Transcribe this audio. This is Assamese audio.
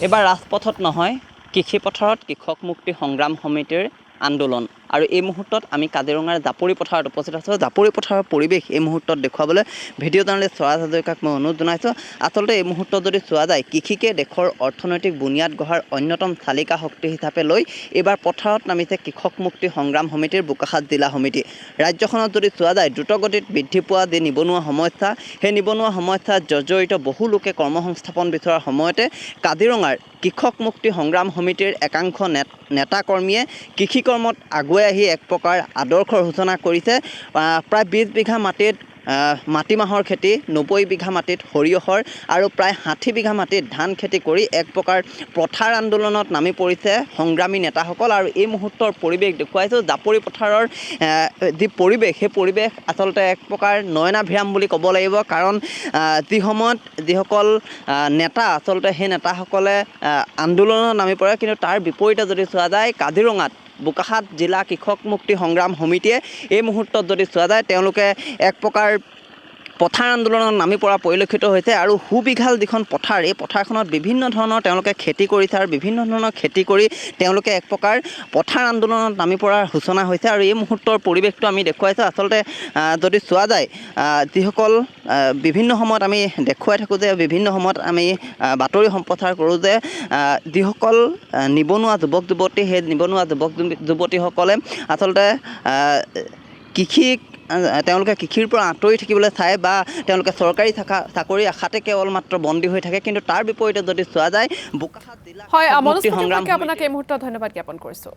এবাৰ ৰাজপথত নহয় কৃষি পথাৰত কৃষক মুক্তি সংগ্ৰাম সমিতিৰ আন্দোলন আৰু এই মুহূৰ্তত আমি কাজিৰঙাৰ জাপৰি পথাৰত উপস্থিত আছোঁ। জাপৰি পথাৰৰ পৰিৱেশ এই মুহূৰ্তত দেখুৱাবলৈ ভিডিঅ' জাৰ্নেলিষ্ট স্বৰাজ হাজৰিকাক মই অনুৰোধ জনাইছোঁ। আচলতে এই মুহূৰ্তত যদি চোৱা যায় কৃষিকে দেশৰ অৰ্থনৈতিক বুনিয়াদ গঢ়াৰ অন্যতম চালিকা শক্তি হিচাপে লৈ এইবাৰ পথাৰত নামিছে কৃষক মুক্তি সংগ্ৰাম সমিতিৰ বোকাখাত জিলা সমিতি। ৰাজ্যখনত যদি চোৱা যায় দ্ৰুতগতিত বৃদ্ধি পোৱা যি নিবনুৱা সমস্যা, সেই নিবনুৱা সমস্যাত জৰ্জৰিত বহু লোকে কৰ্মসংস্থাপন বিচৰাৰ সময়তে কাজিৰঙাৰ কৃষক মুক্তি সংগ্ৰাম সমিতিৰ একাংশ নেতা কৰ্মীয়ে কৃষি কৰ্মত আগুৱাই আহি এক প্ৰকাৰ আদৰ্শৰ সূচনা কৰিছে। প্ৰায় 20 বিঘা মাটিত মাটিমাহৰ খেতি, 90 বিঘা মাটিত সৰিয়হৰ আৰু প্ৰায় 60 বিঘা মাটিত ধান খেতি কৰি এক প্ৰকাৰ পথাৰ আন্দোলনত নামি পৰিছে সংগ্ৰামী নেতাসকল। আৰু এই মুহূৰ্তৰ পৰিৱেশ দেখুৱাইছোঁ জাপৰি পথাৰৰ যি পৰিৱেশ, সেই পৰিৱেশ আচলতে এক প্ৰকাৰ নয়নাভিৰাম বুলি ক'ব লাগিব। কাৰণ যি সময়ত যিসকল নেতা আচলতে সেই নেতাসকলে আন্দোলনত নামি পৰে, কিন্তু তাৰ বিপৰীতে যদি চোৱা যায় কাজিৰঙাত বোকাখাত জিলা কৃষক মুক্তি সংগ্ৰাম সমিতিয়ে এই মুহূৰ্তত যদি চোৱা যায় তেওঁলোকে এক প্ৰকাৰ পথাৰ আন্দোলনত নামি পৰা পৰিলক্ষিত হৈছে। আৰু সুবিশাল যিখন পথাৰ, এই পথাৰখনত বিভিন্ন ধৰণৰ তেওঁলোকে খেতি কৰিছে আৰু বিভিন্ন ধৰণৰ খেতি কৰি তেওঁলোকে এক প্ৰকাৰ পথাৰ আন্দোলনত নামি পৰাৰ সূচনা হৈছে। আৰু এই মুহূৰ্তৰ পৰিৱেশটো আমি দেখুৱাইছোঁ। আচলতে যদি চোৱা যায় যিসকল বিভিন্ন সময়ত আমি দেখুৱাই থাকোঁ যে বিভিন্ন সময়ত আমি বাতৰি সম্প্ৰচাৰ কৰোঁ যে যিসকল নিবনুৱা যুৱক যুৱতী, সেই নিবনুৱা যুৱক যুৱতীসকলে আচলতে তেওঁলোকে কৃষিৰ পৰা আঁতৰি থাকিবলৈ চায় বা তেওঁলোকে চৰকাৰী চাকৰি আশাতে কেৱল মাত্ৰ বন্দী হৈ থাকে। কিন্তু তাৰ বিপৰীতে যদি চোৱা যায় বোকাখাত জিলা হয়, মনোজ মুক্তি সংগ্ৰাম পাঠকে আপোনাক সমিতি এই মুহূৰ্তত ধন্যবাদ জ্ঞাপন কৰিছোঁ।